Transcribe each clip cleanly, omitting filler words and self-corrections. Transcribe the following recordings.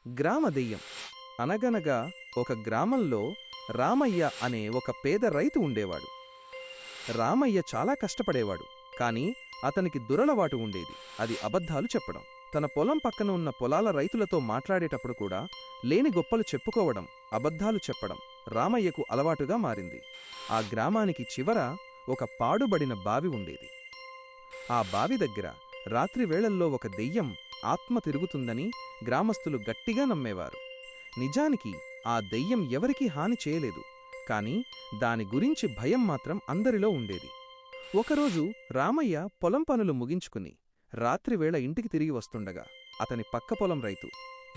గ్రామ దెయ్యం. అనగనగా ఒక గ్రామంలో రామయ్య అనే ఒక పేద రైతు ఉండేవాడు. రామయ్య చాలా కష్టపడేవాడు, కాని అతనికి దురలవాటు ఉండేది. అది అబద్ధాలు చెప్పడం. తన పొలం పక్కన ఉన్న పొలాల రైతులతో మాట్లాడేటప్పుడు కూడా లేని గొప్పలు చెప్పుకోవడం, అబద్ధాలు చెప్పడం రామయ్యకు అలవాటుగా మారింది. ఆ గ్రామానికి చివర ఒక పాడుబడిన బావి ఉండేది. ఆ బావి దగ్గర రాత్రివేళల్లో ఒక దెయ్యం ఆత్మ తిరుగుతుందని గ్రామస్తులు గట్టిగా నమ్మేవారు. నిజానికి ఆ దెయ్యం ఎవరికీ హాని చేయలేదు, కాని దాని గురించి భయం మాత్రం అందరిలో ఉండేది. ఒకరోజు రామయ్య పొలం పనులు ముగించుకుని రాత్రివేళ ఇంటికి తిరిగి వస్తుండగా అతని పక్క పొలం రైతు,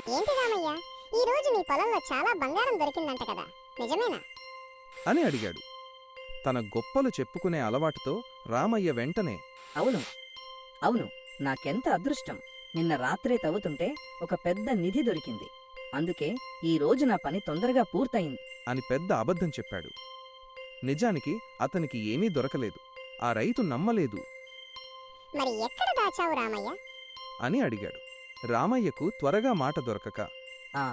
ఏంటి రామయ్య, ఈ రోజు నీ పొలంలో చాలా బంగారం దొరికిందంట కదా, నిజమేనా? అని అడిగాడు. తన గొప్పలు చెప్పుకునే అలవాటుతో రామయ్య వెంటనే, అవును అవును, నాకెంత అదృష్టం! నిన్న రాత్రే తవ్వుతుంటే ఒక పెద్ద నిధి దొరికింది. అందుకే ఈ రోజు నా పని తొందరగా పూర్తయింది అని పెద్ద అబద్ధం చెప్పాడు. నిజానికి అతనికి ఏమీ దొరకలేదు. ఆ రైతు నమ్మలేదు. మరి ఎక్కడ దాచావు రామయ్య? అని అడిగాడు. రామయ్యకు త్వరగా మాట దొరకక, ఆ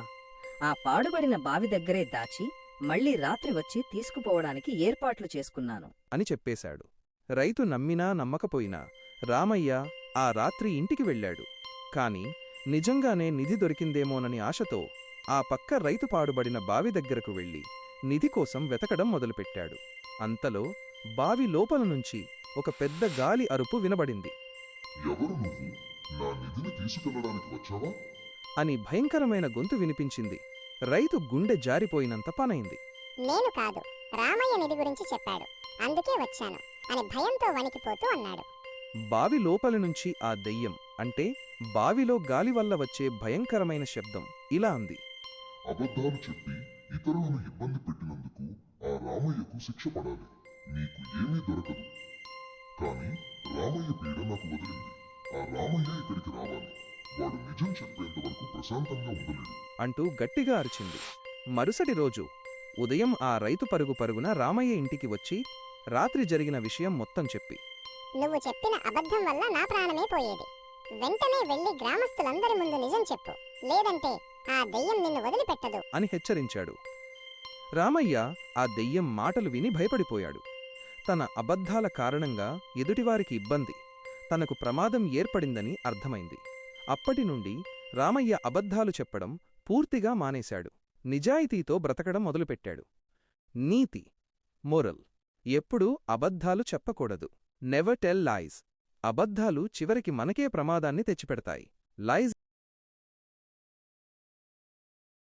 ఆ పాడుబడిన బావి దగ్గరే దాచి మళ్ళీ రాత్రి వచ్చి తీసుకుపోవడానికి ఏర్పాట్లు చేసుకున్నాను అని చెప్పేశాడు. రైతు నమ్మినా నమ్మకపోయినా రామయ్య ఆ రాత్రి ఇంటికి వెళ్ళాడు. కాని నిజంగానే నిధి దొరికిందేమోనని ఆశతో ఆ పక్క రైతు పాడుబడిన బావి దగ్గరకు వెళ్లి నిధి కోసం వెతకడం మొదలుపెట్టాడు. అంతలో బావి లోపల నుంచి ఒక పెద్ద గాలి అరుపు వినబడింది. ఎవరు నువ్వు? నా నిధిని తీసుకెళ్లడానికి వచ్చావా? అని భయంకరమైన గొంతు వినిపించింది. రైతు గుండె జారిపోయినంత పనైంది. నేను కాదు, రామయ్య నిధి గురించి చెప్పాడు, అందుకే వచ్చాను అని భయంతో వణికిపోతూ అన్నాడు. బావి లోపలి నుంచి ఆ దెయ్యం, అంటే బావిలో గాలి వల్ల వచ్చే భయంకరమైన శబ్దం ఇలా అంది. అబద్ధాలు చెప్పి ఇతరులను ఇబ్బంది పెట్టినందుకు ఆ రామయ్యకు శిక్ష పడాలి. నీకు ఏమీ దొరకదు. కాని రామయ్య పీడ నాకు వదిలింది. ఆ రామయ్య ఇక్కడికి రావాలి. వాడు నిజం చెప్పేంత వరకు ప్రశాంతంగా ఉండలేడు అంటూ గట్టిగా అరిచింది. మరుసటి రోజు ఉదయం ఆ రైతు పరుగు పరుగున రామయ్య ఇంటికి వచ్చి రాత్రి జరిగిన విషయం మొత్తం చెప్పి, నువ్వు చెప్పిన అబద్ధం వల్ల నా ప్రాణమే పోయేది. వెంటనే వెళ్లి గ్రామస్తులందరి ముందు నిజం చెప్పు, లేదంటే ఆ దెయ్యం నిన్ను వదిలిపెట్టదు అని హెచ్చరించాడు. రామయ్య ఆ దెయ్యం మాటలు విని భయపడిపోయాడు. తన అబద్ధాల కారణంగా ఎదుటివారికి ఇబ్బంది, తనకు ప్రమాదం ఏర్పడిందని అర్థమైంది. అప్పటినుండి రామయ్య అబద్ధాలు చెప్పడం పూర్తిగా మానేశాడు. నిజాయితీతో బ్రతకడం మొదలుపెట్టాడు. నీతి, మోరల్: ఎప్పుడూ అబద్ధాలు చెప్పకూడదు. Never tell lies. అబద్ధాలు చివరికి మనకే ప్రమాదాన్ని తెచ్చిపెడతాయి. లైజ్